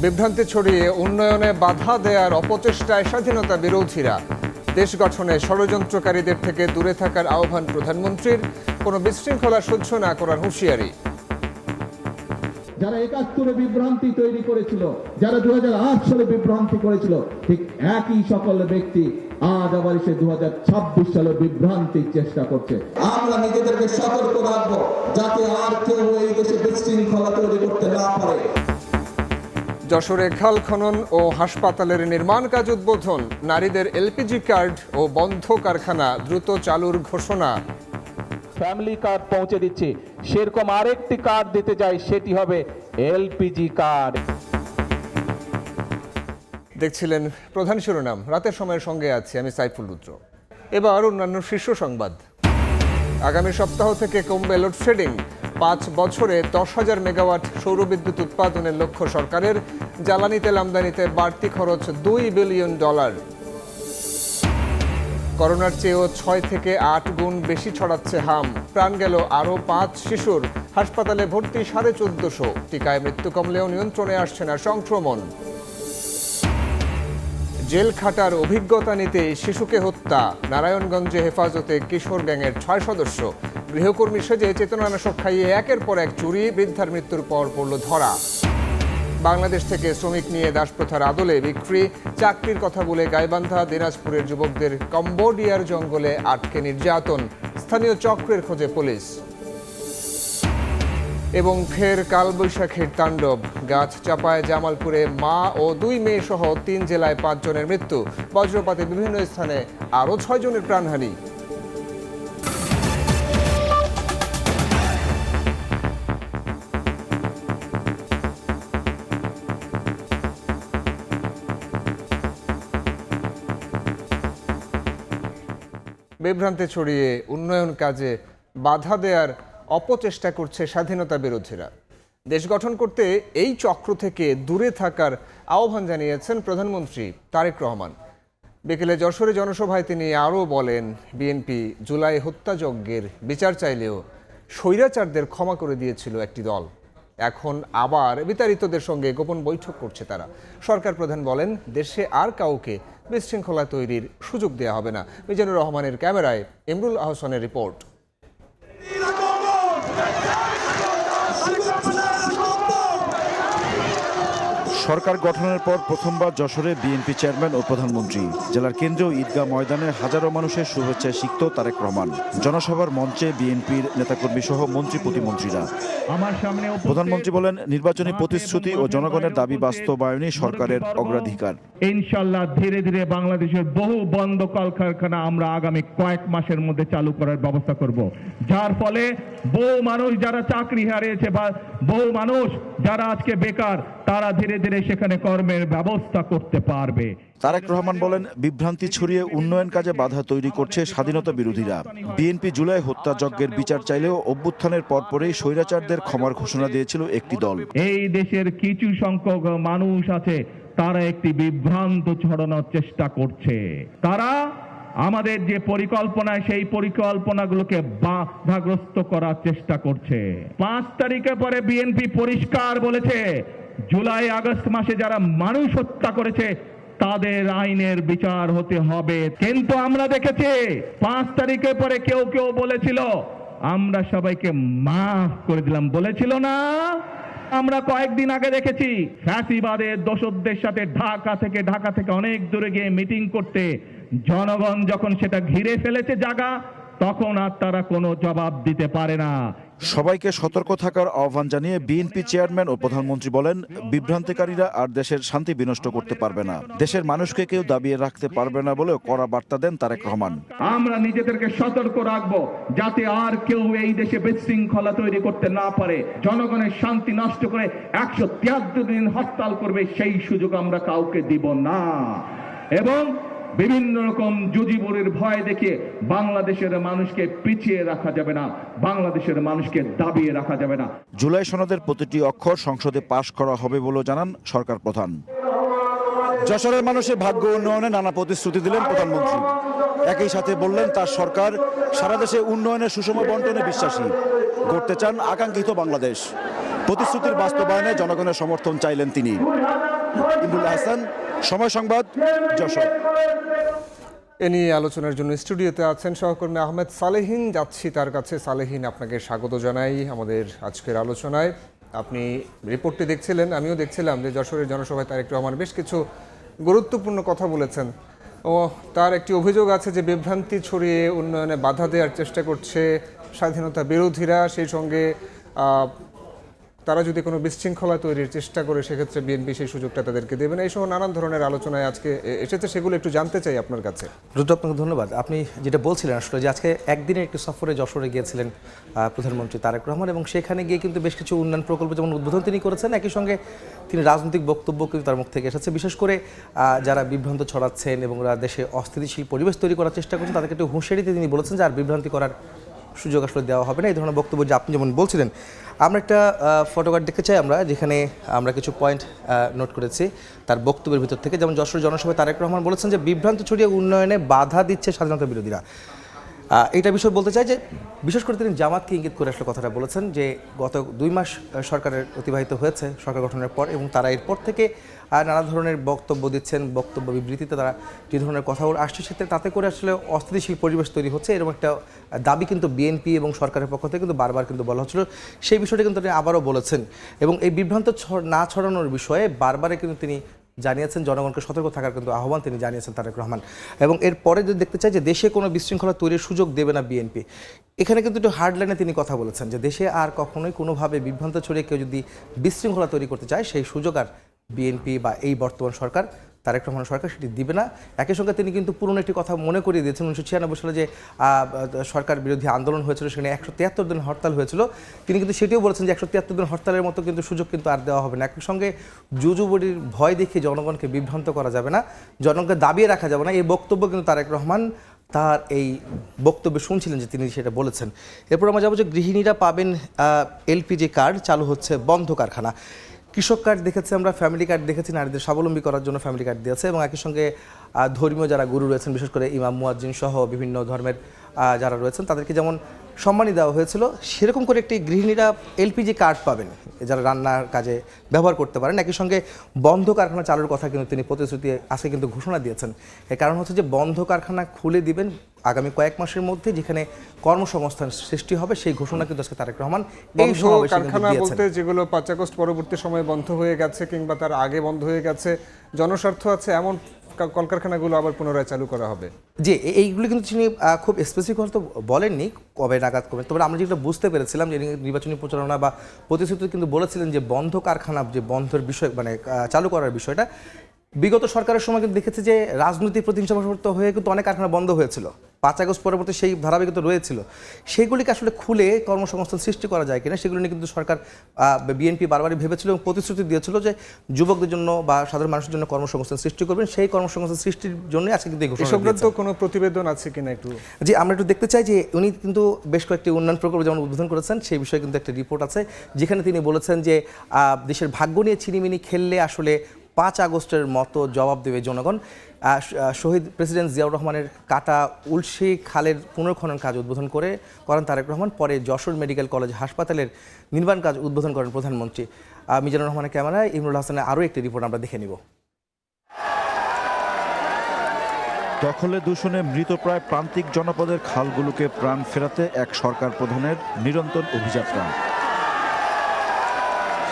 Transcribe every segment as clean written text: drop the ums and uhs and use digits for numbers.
বিভ্রান্তি ছড়িয়ে উন্নয়নে বাধা দেয়ার অপচেষ্টায় স্বাধীনতা বিরোধীরা। দেশ গঠনে ষড়যন্ত্রকারীদের থেকে দূরে থাকার আহ্বান প্রধানমন্ত্রীর। কোনো বিশৃঙ্খলা সহ্য না করার হুঁশিয়ারি। যারা ৭১-এ বিভ্রান্তি তৈরি করেছিল, যারা ২০০৮ সালে বিভ্রান্তি করেছিল, ঠিক একই সকল ব্যক্তি আজ আবার এসে ২০২৬ সালে বিভ্রান্তির চেষ্টা করছে। আমরা নিজেদেরকে সতর্ক রাখবো যাতে আর কেউ এই দেশে বিশৃঙ্খলা তৈরি করতে না পারে। যশোরে খাল খনন ও হাসপাতালের নির্মাণ কাজ উদ্বোধন। নারীদের এলপিজি কার্ড ও বন্ধ কারখানা দ্রুত চালুর ঘোষণা। ফ্যামিলি কার্ড পৌঁছে দিচ্ছি, সেরকম আরেকটি কার্ড দিতে যাই, সেটি হবে এলপিজি কার্ড। দেখছিলেন প্রধান শিরোনাম। রাতের সময়ের সঙ্গে আছি আমি সাইফুল রুদ্র। এবার অন্যান্য শীর্ষ সংবাদ। আগামী সপ্তাহ থেকে কমবে লোডশেডিং। ৫ বছরে ১০,০০০ মেগাওয়াট সৌরবিদ্যুৎ উৎপাদনের লক্ষ্য সরকারের। জ্বালানি তেল আমদানিতে বাড়তি খরচ $2 বিলিয়ন। করোনার চেয়েও ৬ থেকে ৮ গুণ বেশি ছড়াচ্ছে হাম। প্রাণ গেল আরও ৫ শিশুর। হাসপাতালে ভর্তি ১৪৫০। টিকায় মৃত্যু কমলেও নিয়ন্ত্রণে আসছে না সংক্রমণ। জেল খাটার অভিজ্ঞতা নিতে শিশুকে হত্যা। নারায়ণগঞ্জে হেফাজতে কিশোর গ্যাংয়ের ৬ সদস্য। গৃহকর্মী সেজে চেতনানাশক খাইয়ে একের পর এক চুরি। বৃদ্ধার মৃত্যুর পর পড়ল ধরা। বাংলাদেশ থেকে শ্রমিক নিয়ে দাসপ্রথার আদলে বিক্রি। চাকরির কথা বলে গাইবান্ধা দিনাজপুরের যুবকদের কম্বোডিয়ার জঙ্গলে আটকে নির্যাতন। স্থানীয় চক্রের খোঁজে পুলিশ। এবং ফের কালবৈশাখীর তাণ্ডব। গাছ চাপায় জামালপুরে মা ও ২ মেয়ে সহ ৩ জেলায় ৫ জনের মৃত্যু। বজ্রপাতে বিভিন্ন স্থানে আরও ৬ জনের প্রাণহানি। বিভ্রান্তি ছড়িয়ে উন্নয়ন কাজে বাধা দেয়ার অপচেষ্টা করছে স্বাধীনতা বিরোধীরা। দেশ গঠন করতে এই চক্র থেকে দূরে থাকার আহ্বান জানিয়েছেন প্রধানমন্ত্রী তারেক রহমান। বিকেলে যশোরে জনসভায় তিনি আরও বলেন, বিএনপি জুলাই হত্যাযজ্ঞের বিচার চাইলেও স্বৈরাচারদের ক্ষমা করে দিয়েছিল একটি দল। এখন আবার বিতাড়িতদের সঙ্গে গোপন বৈঠক করছে তারা। সরকার প্রধান বলেন, দেশে আর কাউকে বিশৃঙ্খলা তৈরির সুযোগ দেওয়া হবে না। মিজানুর রহমানের ক্যামেরায় ইমরুল আহসানের রিপোর্ট। সরকার গঠনের পর প্রথমবার যশোরে বিএনপি চেয়ারম্যান ও প্রধানমন্ত্রী। জেলার কেন্দ্রীয় ঈদগাহ ময়দানে হাজারো মানুষের শুভেচ্ছায় সিক্ত তারেক রহমান। জনসভার মঞ্চে বিএনপির নেতাকর্মী সহ মন্ত্রী প্রতিমন্ত্রীরা। প্রধানমন্ত্রী বলেন, নির্বাচনী প্রতিশ্রুতি ও জনগণের দাবি বাস্তবায়নই সরকারের অগ্রাধিকার। ইনশাআল্লাহ ধীরে ধীরে বাংলাদেশের বহু বন্ধ কলকারখানা আমরা আগামী কয়েক মাসের মধ্যে চালু করার ব্যবস্থা করব, যার ফলে বহু মানুষ যারা চাকরি হারিয়েছে বা বহু মানুষ যারা আজকে বেকার, তারা ধীরে ধীরে সেখানে কর্মের ব্যবস্থা করতে পারবে। তারেক রহমান বলেন, বিভ্রান্তি ছড়িয়ে উন্নয়ন কাজে বাধা তৈরি করছে স্বাধীনতা বিরোধীরা। বিএনপি জুলাই হত্যাযজ্ঞের বিচার চাইলেও অভ্যুত্থানের পরপরই স্বৈরাচারদের ক্ষমার ঘোষণা দিয়েছিল একটি দল। এই দেশের কিছু সংখ্যক মানুষ আছে, তারা একটি বিভ্রান্ত ছড়ানোর চেষ্টা করছে। তারা আমাদের যে পরিকল্পনা, সেই পরিকল্পনাগুলোকে বাধাগ্রস্ত করার চেষ্টা করছে। ৫ তারিখের পরে বিএনপি পরিষ্কার বলেছে, জুলাই আগস্ট মাসে যারা মানুষ হত্যা করেছে তাদের আইনের বিচার হতে হবে। কিন্তু আমরা দেখেছি ৫ তারিখের পরে কেউ কেউ বলেছিল আমরা সবাইকে মাফ করে দিলাম, বলেছিল না? আমরা কয়েকদিন আগে দেখেছি ফ্যাসিবাদের দোসরদের সাথে ঢাকা থেকে অনেক দূরে গিয়ে মিটিং করতে জনগণ যখন সেটা ঘিরে ফেলেছে জায়গা, তখন আর তারা কোনো জবাব দিতে পারে না। সবাইকে সতর্ক থাকার আহ্বান জানিয়ে বিএনপি চেয়ারম্যান ও প্রধানমন্ত্রী বলেন, বিভ্রান্তিকারীরা আর দেশের শান্তি বিনষ্ট করতে পারবে না। দেশের মানুষকে কেউ দাবিয়ে রাখতে পারবে না বলেও কড়া বার্তা দেন তারেক রহমান। আমরা নিজেদেরকে সতর্ক রাখবো যাতে আর কেউ এই দেশে বিশৃঙ্খলা তৈরি করতে না পারে। জনগণের শান্তি নষ্ট করে ১৭৩ দিন হরতাল করবে, সেই সুযোগ আমরা কাউকে দিব না। এবং বিভিন্ন রকম জুজিবুরির ভয় দেখিয়ে বাংলাদেশের মানুষকে পিছিয়ে রাখা যাবে না, বাংলাদেশের মানুষকে দাবিয়ে রাখা যাবে না। জুলাই সনদের প্রতিটি অক্ষর সংসদে পাশ করা হবে বলে জানান সরকার প্রধান। যশোরের মানুষের ভাগ্য উন্নয়নে নানা প্রতিশ্রুতি দিলেন প্রধানমন্ত্রী। একই সাথে বললেন, তার সরকার সারা দেশে উন্নয়নের সুষম বণ্টনে বিশ্বাসী, গড়তে চান আকাঙ্ক্ষিত বাংলাদেশ। প্রতিশ্রুতির বাস্তবায়নে জনগণের সমর্থন চাইলেন তিনি। ইমরুল হাসান, সময় সংবাদ, যশোর। এ নিয়ে আলোচনার জন্য স্টুডিওতে আছেন সহকর্মী আহমেদ সালেহীন। যাচ্ছি তার কাছে। সালেহীন, আপনাকে স্বাগত জানাই আমাদের আজকের আলোচনায়। আপনি রিপোর্টটি দেখছিলেন, আমিও দেখছিলাম যে যশোরের জনসভায় তারেক রহমান বেশ কিছু গুরুত্বপূর্ণ কথা বলেছেন। ও তার একটি অভিযোগ আছে যে বিভ্রান্তি ছড়িয়ে উন্নয়নে বাধা দেওয়ার চেষ্টা করছে স্বাধীনতা বিরোধীরা। সেই সঙ্গে তারা যদি কোনো বিশৃঙ্খলা তৈরির চেষ্টা করে সেক্ষেত্রে বিএনপি সেই সুযোগটা তাদেরকে দেবে না। এই সহ নানান ধরনের আলোচনায় আজকে এসেছে, সেগুলো একটু জানতে চাই আপনার কাছে। রুদ্র, আপনাকে ধন্যবাদ। আপনি যেটা বলছিলেন আসলে যে আজকে একদিনের একটি সফরে যশোরে গিয়েছিলেন প্রধানমন্ত্রী তারেক রহমান, এবং সেখানে গিয়ে কিন্তু বেশ কিছু উন্নয়ন প্রকল্প যেমন উদ্বোধন তিনি করেছেন, একই সঙ্গে তিনি রাজনৈতিক বক্তব্য কিন্তু তার মুখ থেকে এসেছে। বিশেষ করে যারা বিভ্রান্ত ছড়াচ্ছেন এবং দেশে অস্থিতিশীল পরিবেশ তৈরি করার চেষ্টা করছেন তাদেরকে একটু হুঁশিয়ারি দিয়ে তিনি বলেছেন যে আর বিভ্রান্তি করার সুযোগ আসলে দেওয়া হবে না। এই ধরনের বক্তব্য যে আপনি যেমন বলছিলেন, আমরা একটা ফটোকার্ড দেখতে চাই আমরা, যেখানে আমরা কিছু পয়েন্ট নোট করেছি তার বক্তব্যের ভিতর থেকে। যেমন যশোর জনসভায় তারেক রহমান বলেছেন যে বিভ্রান্ত ছড়িয়ে উন্নয়নে বাধা দিচ্ছে স্বাধীনতা বিরোধীরা। এইটা বিষয় বলতে চাই যে বিশেষ করে তিনি জামাতকে ইঙ্গিত করে আসলে কথাটা বলেছেন যে গত 2 মাস সরকারের অতিবাহিত হয়েছে সরকার গঠনের পর, এবং তারা এরপর থেকে নানা ধরনের বক্তব্য দিচ্ছেন, বক্তব্য বিবৃতিতে তারা যে ধরনের কথাগুলো আসছে সেটা তাতে করে আসলে অস্থিতিশীল পরিবেশ তৈরি হচ্ছে, এরকম একটা দাবি কিন্তু বিএনপি এবং সরকারের পক্ষ থেকে কিন্তু বারবার কিন্তু বলা হচ্ছিল। সেই বিষয়টা কিন্তু তিনি আবারও বলেছেন, এবং এই বিভ্রান্ত না ছড়ানোর বিষয়ে বারবারে কিন্তু তিনি জানিয়েছেন, জনগণকে সতর্ক থাকার কিন্তু আহ্বান তিনি জানিয়েছেন তারেক রহমান। এবং এরপরে যদি দেখতে চাই যে দেশে কোনো বিশৃঙ্খলা তৈরির সুযোগ দেবে না বিএনপি, এখানে কিন্তু একটু হার্ড লাইনে তিনি কথা বলেছেন যে দেশে আর কখনোই কোনোভাবে বিভ্রান্ত ছড়িয়ে কেউ যদি বিশৃঙ্খলা তৈরি করতে চায় সেই সুযোগ আর বিএনপি বা এই বর্তমান সরকার তারেক রহমান সরকার সেটি দিবে না। একই সঙ্গে তিনি কিন্তু পুরনো একটি কথা মনে করিয়ে দিয়েছেন, 1996 সালে যে সরকার বিরোধী আন্দোলন হয়েছিল, সেখানে 173 দিন হরতাল হয়েছিল। তিনি কিন্তু সেটিও বলেছেন যে 173 দিন হরতালের মতো কিন্তু সুযোগ কিন্তু আর দেওয়া হবে না। একই সঙ্গে জুজুবড়ির ভয় দেখিয়ে জনগণকে বিভ্রান্ত করা যাবে না, জনগণকে দাবিয়ে রাখা যাবে না, এই বক্তব্য কিন্তু তারেক রহমান তার এই বক্তব্যে শুনছিলেন যে তিনি সেটা বলেছেন। এরপর আমরা যাবো যে গৃহিণীরা পাবেন এলপিজি কার্ড, চালু হচ্ছে বন্ধ কারখানা। কৃষক কার্ড দেখেছি আমরা, ফ্যামিলি কার্ড দেখেছি, নারীদের স্বাবলম্বী করার জন্য ফ্যামিলি কার্ড দিয়েছে, এবং একই সঙ্গে ধর্মীয় যারা গুরু রয়েছেন, বিশেষ করে ইমাম মুয়াজ্জিন সহ বিভিন্ন ধর্মের যারা রয়েছেন তাদেরকে যেমন সম্মানী দেওয়া হয়েছিল, সেরকম করে একটি গৃহিণীরা এলপিজি কার্ড পাবেন যারা রান্নার কাজে ব্যবহার করতে পারেন। একই সঙ্গে বন্ধ কারখানা চালুর কথা কিন্তু তিনি প্রতিশ্রুতি আজকে কিন্তু ঘোষণা দিয়েছেন। এর কারণ হচ্ছে যে বন্ধ কারখানা খুলে দিবেন আগামী কয়েক মাসের মধ্যে, যেখানে কর্মসংস্থান সৃষ্টি হবে, সেই ঘোষণা কিন্তু আজকে তারেক রহমান এই সমাবেশে কারখানা বলতে যেগুলো 5 আগস্ট পরবর্তী সময়ে বন্ধ হয়ে গেছে কিংবা তার আগে বন্ধ হয়ে গেছে, জনস্বার্থ আছে এমন কলকারখানাগুলো আবার পুনরায় চালু করা হবে। যে এইগুলি কিন্তু তিনি খুব স্পেসিফিক হয়তো বলেননি কবে নাগাদ করবেন, তবে আমরা যেটা বুঝতে পেরেছিলাম যে নির্বাচনী প্রচারণা বা প্রতিশ্রুতি কিন্তু বলেছিলেন যে বন্ধ কারখানা যে বন্ধের বিষয় মানে চালু করার বিষয়টা। বিগত সরকারের সময় কিন্তু দেখেছি যে রাজনৈতিক প্রতিহিংসাবশত হয়ে কিন্তু অনেক কারখানা বন্ধ হয়েছিল, 5 আগস্ট পরবর্তী সেই ধারাবাহিকতা রয়েছিল। সেগুলিকে আসলে খুলে কর্মসংস্থান সৃষ্টি করা যায় কিনা সেগুলি নিয়ে কিন্তু সরকার বিএনপি বারবারই ভেবেছিল এবং প্রতিশ্রুতি দিয়েছিল যে যুবকদের জন্য বা সাধারণ মানুষের জন্য কর্মসংস্থান সৃষ্টি করবেন। সেই কর্মসংস্থান সৃষ্টির জন্য আজকে কিন্তু এই ঘোষণা দিয়েছেন। কোনো প্রতিবেদন আছে কিনা একটু জি আমরা একটু দেখতে চাই যে উনি কিন্তু বেশ কয়েকটি উন্নয়ন প্রকল্প যেমন উদ্বোধন করেছেন, সেই বিষয়ে কিন্তু একটা রিপোর্ট আছে যেখানে তিনি বলেছেন যে দেশের ভাগ্য নিয়ে ছিনিমিনি খেললে আসলে 5 আগস্টের মতো জবাব দেবে জনগণ। শহীদ প্রেসিডেন্ট জিয়াউর রহমানের কাটা উলশি খালের পুনর্খনন কাজ উদ্বোধন করেন তারেক রহমান। পরে যশোর মেডিকেল কলেজ হাসপাতালের নির্মাণ কাজ উদ্বোধন করেন প্রধানমন্ত্রী। মিজানুর রহমানের ক্যামেরায় ইমরুল হাসানের আরও একটি রিপোর্ট আমরা দেখে নিব। দখলে দূষণে মৃতপ্রায় প্রান্তিক জনপদের খালগুলোকে প্রাণ ফেরাতে এক সরকার প্রধানের নিরন্তর অভিযাত্রা।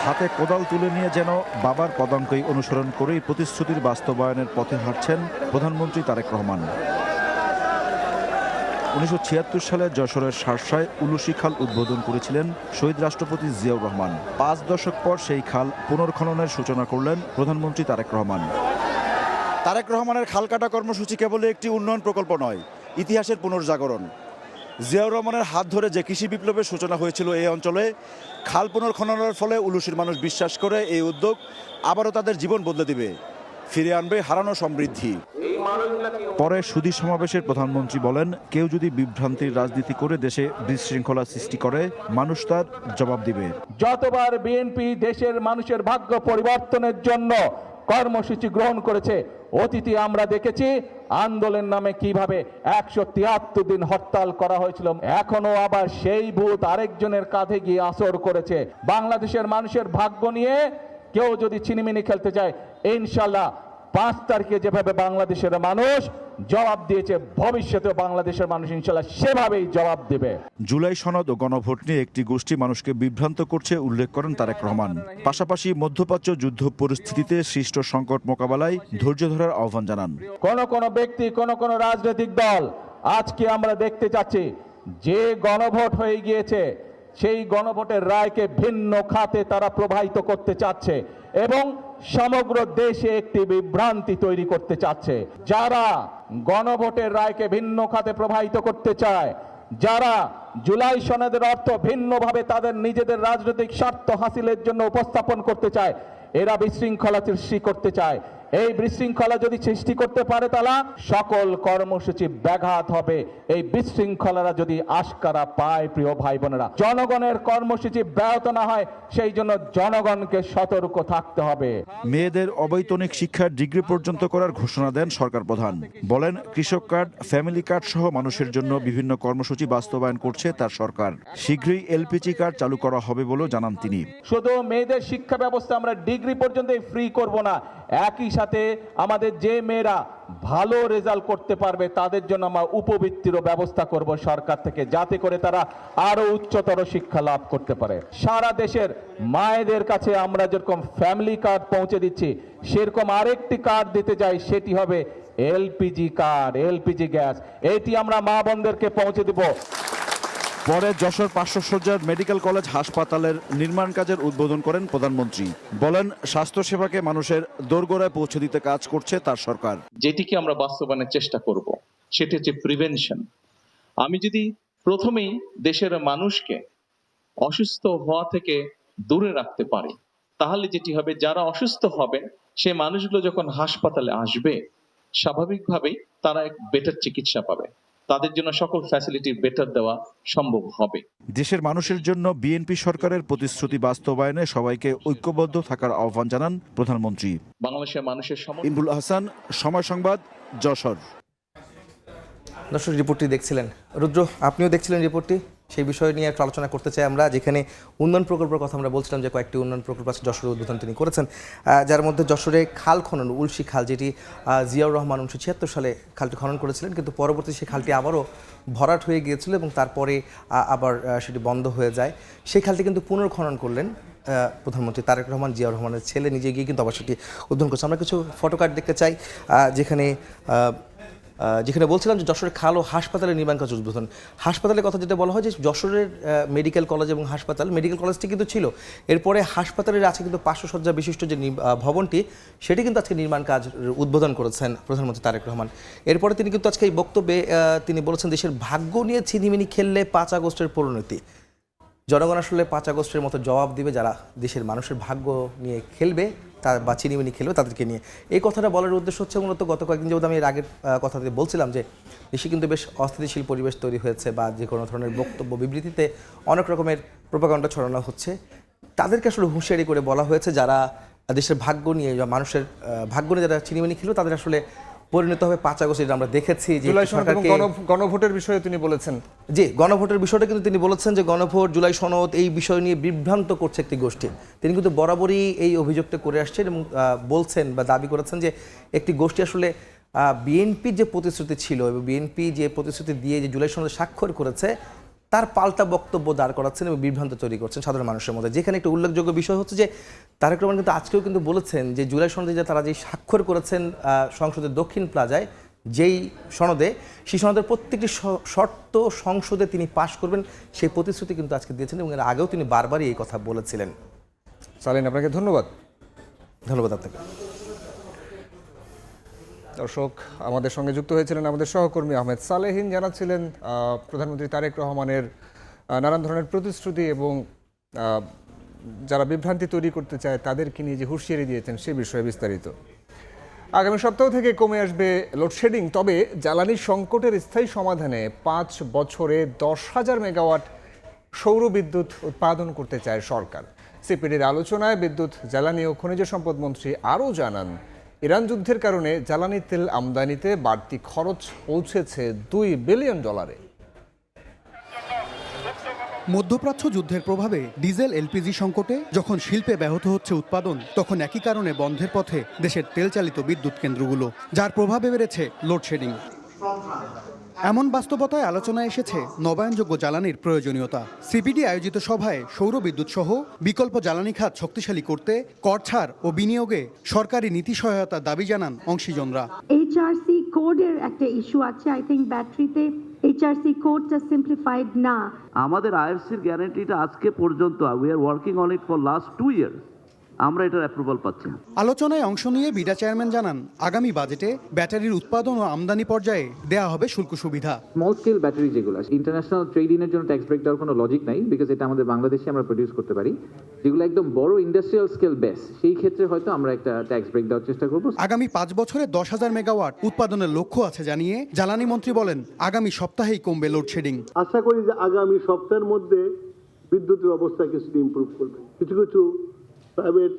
হাতে কোদাল তুলে নিয়ে যেন বাবার পদাঙ্কই অনুসরণ করেই প্রতিশ্রুতির বাস্তবায়নের পথে হাঁটছেন প্রধানমন্ত্রী তারেক রহমান। 1976 সালে যশোরের শার্শায় উলুশি খাল উদ্বোধন করেছিলেন শহীদ রাষ্ট্রপতি জিয়াউর রহমান। 5 দশক পর সেই খাল পুনর্খননের সূচনা করলেন প্রধানমন্ত্রী তারেক রহমান। তারেক রহমানের খাল কাটা কর্মসূচি কেবল একটি উন্নয়ন প্রকল্প নয়, ইতিহাসের পুনর্জাগরণ। জিয়াউর রহমানের হাত ধরে যে কৃষি বিপ্লবের সূচনা হয়েছিল এই অঞ্চলে, খাল পুনর্খননের ফলে উলুশির মানুষ বিশ্বাস করে এই উদ্যোগ আবারও তাদের জীবন বদলে দিবে, ফিরে আনবে হারানো সমৃদ্ধি। পরে সুধী সমাবেশের প্রধানমন্ত্রী বলেন, কেউ যদি বিভ্রান্তির রাজনীতি করে দেশে বিশৃঙ্খলা সৃষ্টি করে মানুষ তার জবাব দিবে। যতবার বিএনপি দেশের মানুষের ভাগ্য পরিবর্তনের জন্য কর্মসূচি গ্রহণ করেছে, অতীতে আমরা দেখেছি আন্দোলনের নামে কিভাবে 173 দিন হরতাল করা হয়েছিল। এখনো আবার সেই ভূত আরেকজনের কাঁধে গিয়ে আসর করেছে। বাংলাদেশের মানুষের ভাগ্য নিয়ে কেউ যদি চিনিমিনি খেলতে চায়, ইনশাল্লাহ 5 তারিখে যেভাবে বাংলাদেশের মানুষ জবাব দিয়েছে, ভবিষ্যতে বাংলাদেশের মানুষ ইনশাল্লাহ সেভাবেই জবাব দেবে। জুলাই সনদ ও গণভোট নিয়ে একটি গোষ্ঠী মানুষকে বিভ্রান্ত করছে উল্লেখ করেন তারেক রহমান। পাশাপাশি মধ্যপ্রাচ্য যুদ্ধ পরিস্থিতিতে সৃষ্ট সংকট মোকাবেলায় ধৈর্য ধরার আহ্বান জানান। কোন ব্যক্তি, কোন রাজনৈতিক দল আজকে আমরা দেখতে চাচ্ছি যে গণভোট হয়ে গিয়েছে, সেই গণভোটের রায়কে ভিন্ন খাতে তারা প্রবাহিত করতে চাচ্ছে এবং সমগ্র দেশে একটি বিভ্রান্তি তৈরি করতে চাচ্ছে। যারা গণভোটের রায়কে ভিন্ন খাতে প্রবাহিত করতে চায়, যারা জুলাই সনদের অর্থ ভিন্নভাবে তাদের নিজেদের রাজনৈতিক স্বার্থ হাসিলের জন্য উপস্থাপন করতে চায়, এরা বিশৃঙ্খলা সৃষ্টি করতে চায়। এই বিশৃঙ্খলা যদি সৃষ্টি করতে পারে, তারা সকল কর্মসূচি ব্যাঘাত হবে। এই বিশৃঙ্খলারা যদি আশকারা পায়, প্রিয় ভাই বোনেরা, জনগণের কর্মসূচি ব্যাহত না হয়, সেই জন্য জনগণকে সতর্ক থাকতে হবে। মেয়েদের অবৈতনিক শিক্ষার ডিগ্রি পর্যন্ত করার ঘোষণা দেন সরকার প্রধান। বলেন, কৃষক কার্ড, ফ্যামিলি কার্ড সহ মানুষের জন্য বিভিন্ন কর্মসূচি বাস্তবায়ন করছে তার সরকার। শীঘ্রই এলপিজি কার্ড চালু করা হবে বলেও জানান তিনি। শুধু মেয়েদের শিক্ষা ব্যবস্থা আমরা ডিগ্রি পর্যন্ত ফ্রি করব না, একই সাথে আমাদের যে মেয়েরা ভালো রেজাল্ট করতে পারবে তাদের জন্য আমরা উপবৃত্তিরও ব্যবস্থা করব সরকার থেকে, যাতে করে তারা আরো উচ্চতর শিক্ষা লাভ করতে পারে। সারা দেশের মায়েদের কাছে আমরা যেরকম ফ্যামিলি কার্ড পৌঁছে দিচ্ছি, সেরকম আরেকটি কার্ড দিতে যাই, সেটি হবে এলপিজি কার্ড, এলপিজি গ্যাস। এটি আমরা মা বোনদেরকে পৌঁছে দিব। পরে যশোর 500 শয্যার মেডিকেল কলেজ হাসপাতালের নির্মাণ কাজের উদ্বোধন করেন প্রধানমন্ত্রী। বলেন, স্বাস্থ্যসেবাকে মানুষের দোরগোড়ায় পৌঁছে দিতে কাজ করছে তার সরকার। যেটিকে আমরা বাস্তবায়নের চেষ্টা করব, সেটি হচ্ছে প্রিভেনশন। আমি যদি প্রথমেই দেশের মানুষকে অসুস্থ হওয়া থেকে দূরে রাখতে পারি, তাহলে যেটি হবে, যারা অসুস্থ হবে সেই মানুষগুলো যখন হাসপাতালে আসবে, স্বাভাবিকভাবেই তারা এক বেটার চিকিৎসা পাবে, তাদের জন্য সকল ফ্যাসিলিটি বেটার দেওয়া সম্ভব হবে। দেশের মানুষের জন্য বিএনপি সরকারের প্রতিশ্রুতি বাস্তবায়নে সবাইকে ঐক্যবদ্ধ থাকার আহ্বান জানান প্রধানমন্ত্রী। বাংলাদেশের মানুষের ইমরুল হাসান, সময় সংবাদ, যশোর। দর্শক, রিপোর্টটি দেখছিলেন, রুদ্র আপনিও দেখছিলেন রিপোর্টটি। সেই বিষয় নিয়ে একটু আলোচনা করতে চাই আমরা, যেখানে উন্নয়ন প্রকল্পের কথা আমরা বলছিলাম যে কয়েকটি উন্নয়ন প্রকল্প আছে যশোরে উদ্বোধন তিনি করেছেন, যার মধ্যে যশোরে খাল খনন, উলসি খাল, যেটি জিয়াউর রহমান 1976 সালে খালটি খনন করেছিলেন, কিন্তু পরবর্তী সেই খালটি আবারও ভরাট হয়ে গিয়েছিল এবং তারপরে আবার সেটি বন্ধ হয়ে যায়। সেই খালটি কিন্তু পুনর্খনন করলেন প্রধানমন্ত্রী তারেক রহমান, জিয়াউর রহমানের ছেলে নিজে গিয়ে কিন্তু আবার সেটি উদ্বোধন করছে। আমরা কিছু ফটোকার্ড দেখতে চাই, যেখানে বলছিলাম যে যশোরের খাল ও হাসপাতালের নির্মাণ কাজ উদ্বোধন। হাসপাতালের কথা যেটা বলা হয় যে যশোরের মেডিকেল কলেজ এবং হাসপাতাল, মেডিকেল কলেজটি কিন্তু ছিল, এরপরে হাসপাতালের আছে কিন্তু 500 শয্যা বিশিষ্ট যে ভবনটি, সেটি কিন্তু আজকে নির্মাণ কাজ উদ্বোধন করেছেন প্রধানমন্ত্রী তারেক রহমান। এরপরে তিনি কিন্তু আজকে এই বক্তব্যে তিনি বলেছেন, দেশের ভাগ্য নিয়ে ছিনিমিনি খেললে 5 আগস্টের পরিণতি। জনগণ আসলে 5 আগস্টের মতো জবাব দিবে যারা দেশের মানুষের ভাগ্য নিয়ে খেলবে, তা বা চিনিমিনি খেলবে তাদেরকে নিয়ে। এই কথাটা বলার উদ্দেশ্য হচ্ছে মূলত গত কয়েকদিন যেহেতু আমি এর আগের কথাতে বলছিলাম যে দেশে কিন্তু বেশ অস্থিতিশীল পরিবেশ তৈরি হয়েছে, বা যে কোনো ধরনের বক্তব্য বিবৃতিতে অনেক রকমের প্রোপাগান্ডা ছড়ানো হচ্ছে। তাদেরকে আসলে হুঁশিয়ারি করে বলা হয়েছে যারা দেশের ভাগ্য নিয়ে বা মানুষের ভাগ্য নিয়ে যারা চিনিমিনি খেলবে তাদের আসলে পরিণত হবে 5 আগস্ট। এটা আমরা দেখেছি যে গণভোটের বিষয়ে তিনি বলেছেন, যে গণভোটের বিষয়টা কিন্তু তিনি বলেছেন যে গণভোট, জুলাই সনদ, এই বিষয় নিয়ে বিভ্রান্ত করছে একটি গোষ্ঠী। তিনি কিন্তু বরাবরই এই অভিযোগটা করে আসছেন এবং বলছেন বা দাবি করেছেন যে একটি গোষ্ঠী আসলে বিএনপির যে প্রতিশ্রুতি ছিল এবং বিএনপি যে প্রতিশ্রুতি দিয়ে যে জুলাই সনদে স্বাক্ষর করেছে, তার পাল্টা বক্তব্য দাঁড় করাচ্ছেন এবং বিভ্রান্ত তৈরি করছেন সাধারণ মানুষের মধ্যে। যেখানে একটা উল্লেখযোগ্য বিষয় হচ্ছে যে তারেক রহমান কিন্তু আজকেও কিন্তু বলেছেন যে জুলাই সনদে যে তারা যে স্বাক্ষর করেছেন সংসদের দক্ষিণ প্লাজায়, যেই সনদে, সেই সনদের প্রত্যেকটি শর্ত সংসদে তিনি পাশ করবেন, সেই প্রতিশ্রুতি কিন্তু আজকে দিয়েছেন এবং এর আগেও তিনি বারবারই এই কথা বলেছিলেন। সালিন, আপনাকে ধন্যবাদ। ধন্যবাদ আপনাকে। দর্শক, আমাদের সঙ্গে যুক্ত হয়েছিলেন আমাদের সহকর্মী আহমেদ সালেহীন, জানাচ্ছিলেন প্রধানমন্ত্রী তারেক রহমানের নানান ধরনের প্রতিশ্রুতি এবং যারা বিভ্রান্তি তৈরি করতে চায় তাদেরকে নিয়ে যে হুঁশিয়ারি দিয়েছেন সে বিষয়ে বিস্তারিত। আগামী সপ্তাহ থেকে কমে আসবে লোডশেডিং, তবে জ্বালানি সংকটের স্থায়ী সমাধানে 5 বছরে 10,000 মেগাওয়াট সৌর বিদ্যুৎ উৎপাদন করতে চায় সরকার। সিপিডির আলোচনায় বিদ্যুৎ, জ্বালানি ও খনিজ সম্পদ মন্ত্রী আরও জানান, ইরান যুদ্ধের কারণে জ্বালানি তেল আমদানিতে বাড়তি খরচ পৌঁছেছে $2 বিলিয়ন। মধ্যপ্রাচ্য যুদ্ধের প্রভাবে ডিজেল এলপিজি সংকটে যখন শিল্পে ব্যাহত হচ্ছে উৎপাদন, তখন একই কারণে বন্ধের পথে দেশের তেলচালিত বিদ্যুৎ কেন্দ্রগুলো, যার প্রভাবে বেড়েছে লোডশেডিং। এমন বাস্তবতায় আলোচনায় এসেছে নবায়নযোগ্য জ্বালানির প্রয়োজনীয়তা। সিপিডি আয়োজিত সভায় সৌর বিদ্যুৎ সহ বিকল্প জ্বালানি খাত শক্তিশালী করতে কর ছাড় ও বিনিয়োগে সরকারি নীতি সহায়তার দাবি জানান অংশীজনরা। এইচআরসি কোডের একটা ইস্যু আছে। আই থিংক ব্যাটারিতে এইচআরসি কোডটা সিম্পলিফাইড না। আমাদের আইআরসির গ্যারান্টিটা আজকে পর্যন্ত we are working on it for last 2 years, আমরা এটার অ্যাপ্রুভাল পাচ্ছি না। আলোচনায় অংশ নিয়ে বিডা চেয়ারম্যান জানান, আগামী বাজেটে ব্যাটারির উৎপাদন ও আমদানি পর্যায়ে দেয়া হবে শুল্ক সুবিধা। স্মল স্কেল ব্যাটারি যেগুলো ইন্টারন্যাশনাল ট্রেড ইনের জন্য ট্যাক্স ব্রেক দেওয়ার কোনো লজিক নাই, বিকজ এটা আমাদের বাংলাদেশে আমরা প্রডিউস করতে পারি। যেগুলো একদম বড় ইন্ডাস্ট্রিয়াল স্কেল বেস, সেই ক্ষেত্রে হয়তো আমরা একটা ট্যাক্স ব্রেক দেওয়ার চেষ্টা করব। আগামী 5 বছরে 10,000 মেগাওয়াট উৎপাদনের লক্ষ্য আছে জানিয়ে জ্বালানি মন্ত্রী বলেন, আগামী সপ্তাহেই কমবে লোডশেডিং। আশা করি যে আগামী সপ্তাহের মধ্যে বিদ্যুতের অবস্থা কিছুটা ইমপ্রুভ করবে। কিছু কিছু প্রাইভেট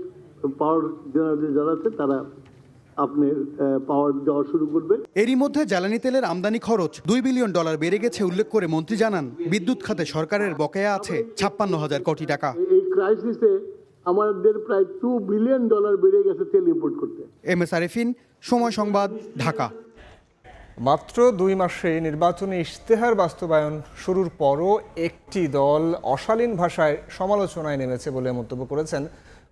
পাওয়ার জেনারেটর যারা আছে তারা আপনার পাওয়ার দেওয়া শুরু করবে। এরই মধ্যে জ্বালানি তেলের আমদানি খরচ $2 বিলিয়ন বেড়ে গেছে উল্লেখ করে মন্ত্রী জানান, বিদ্যুৎ খাতে সরকারের বকেয়া আছে 56,000 কোটি টাকা। এই ক্রাইসিসে আমাদের প্রায় $2 বিলিয়ন বেড়ে গেছে তেল ইম্পোর্ট করতে। MS আরেফিন, সময় সংবাদ, ঢাকা। মাত্র 2 মাসে নির্বাচনী ইশতেহার বাস্তবায়ন শুরুর পরও একটি দল অশালীন ভাষায় সমালোচনায় নেমেছে বলে মন্তব্য করেছেন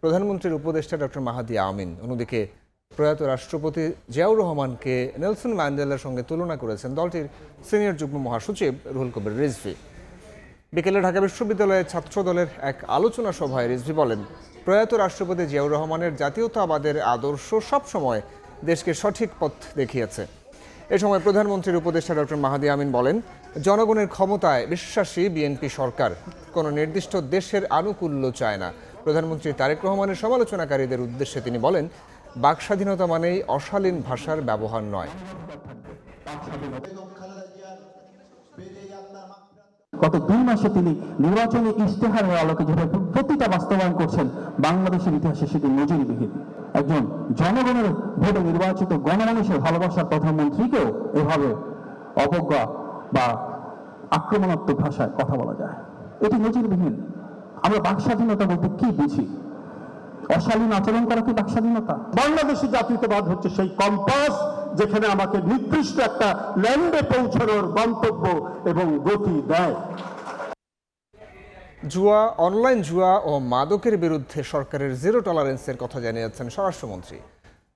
প্রধানমন্ত্রীর উপদেষ্টা ডক্টর মাহাদি আমিন। অন্যদিকে প্রয়াত রাষ্ট্রপতি জিয়াউর রহমানকে নেলসন ম্যান্ডেলার সঙ্গে তুলনা করেছেন দলটির সিনিয়র যুগ্ম মহাসচিব রুহুল কবির রিজভী। বিকেলে ঢাকা বিশ্ববিদ্যালয়ের ছাত্র দলের এক আলোচনা সভায় রিজভী বলেন, প্রয়াত রাষ্ট্রপতি জিয়াউর রহমানের জাতীয়তাবাদের আদর্শ সবসময় দেশকে সঠিক পথ দেখিয়েছে। এ সময় প্রধানমন্ত্রীর উপদেষ্টা ডক্টর মাহাদি আমিন বলেন, জনগণের ক্ষমতায় বিশ্বাসী বিএনপি সরকার কোনো নির্দিষ্ট দেশের আনুকূল্য চায় না। প্রধানমন্ত্রী তারেক রহমানের সমালোচনাকারীদের উদ্দেশ্যে তিনি বলেন, বাক স্বাধীনতা মানেই অশালীন ভাষার ব্যবহার নয়। গত 2 মাসে তিনি নির্বাচনী ইশতেহারের আলোকে যেভাবে প্রতিটা বাস্তবায়ন করছেন, বাংলাদেশের ইতিহাসে সেটি নজিরবিহীন। একজন জনগণের ভোটে নির্বাচিত গণমানুষের ভালোবাসার প্রধানমন্ত্রীকেও এভাবে অবজ্ঞা বা আক্রমণাত্মক ভাষায় কথা বলা যায়, এটি নজিরবিহীন। আমরা বাক স্বাধীনতা বলতে কি বুঝি? অশালীন আচরণ করা কি বাক স্বাধীনতা? বাংলাদেশি জাতীয়তাবাদ হচ্ছে সেই কম্পাস যেখানে আমাকে নির্দিষ্ট একটা ল্যান্ডে পৌঁছানোর গন্তব্য এবং গতি দেয়। জুয়া, অনলাইন জুয়া ও মাদকের বিরুদ্ধে সরকারের 0 টলারেন্সের কথা জানিয়েছেন স্বরাষ্ট্রমন্ত্রী।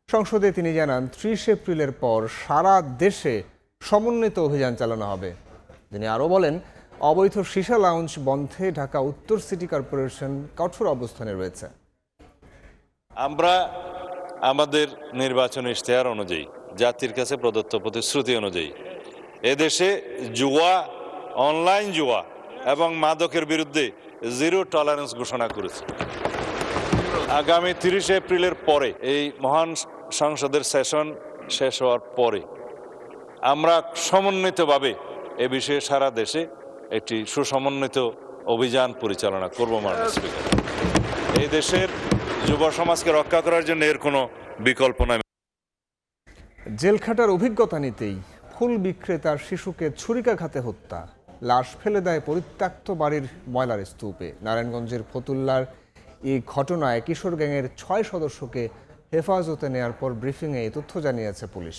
সংসদে তিনি জানান, 30 এপ্রিলের পর সারা দেশে সমন্বিত অভিযান চালানো হবে। তিনি আরও বলেন, অবৈধ সীসা লাউঞ্জ বন্ধে ঢাকা উত্তর সিটি কর্পোরেশন কঠোর অবস্থানে রয়েছে। আমরা আমাদের নির্বাচন ইশতেহার অনুযায়ী, জাতির কাছে প্রদত্ত প্রতিশ্রুতি অনুযায়ী এদেশে জুয়া, অনলাইন জুয়া এবং মাদকের বিরুদ্ধে 0 টলারেন্স ঘোষণা করেছে। আগামী 30 এপ্রিলের পরে, এই মহান সংসদের সেশন শেষ হওয়ার পরে আমরা সমন্বিতভাবে এ বিষয়ে সারা দেশে একটি সুসমন্বিত অভিযান পরিচালনা করব। মাননীয় স্পিকার, এই দেশের যুব সমাজকে রক্ষা করার জন্য এর কোনো বিকল্প নাই। জেল খাটার অভিজ্ঞতা নিতেই ফুল বিক্রেতার শিশুকে ছুরিকাঘাতে হত্যা, লাশ ফেলে দেয় পরিত্যক্ত বাড়ির ময়লার স্তূপে। নারায়ণগঞ্জের ফতুল্লার এই ঘটনায় কিশোর গ্যাংয়ের 6 সদস্যকে হেফাজতে নেয়ার পর ব্রিফিংয়ে এই তথ্য জানিয়েছে পুলিশ।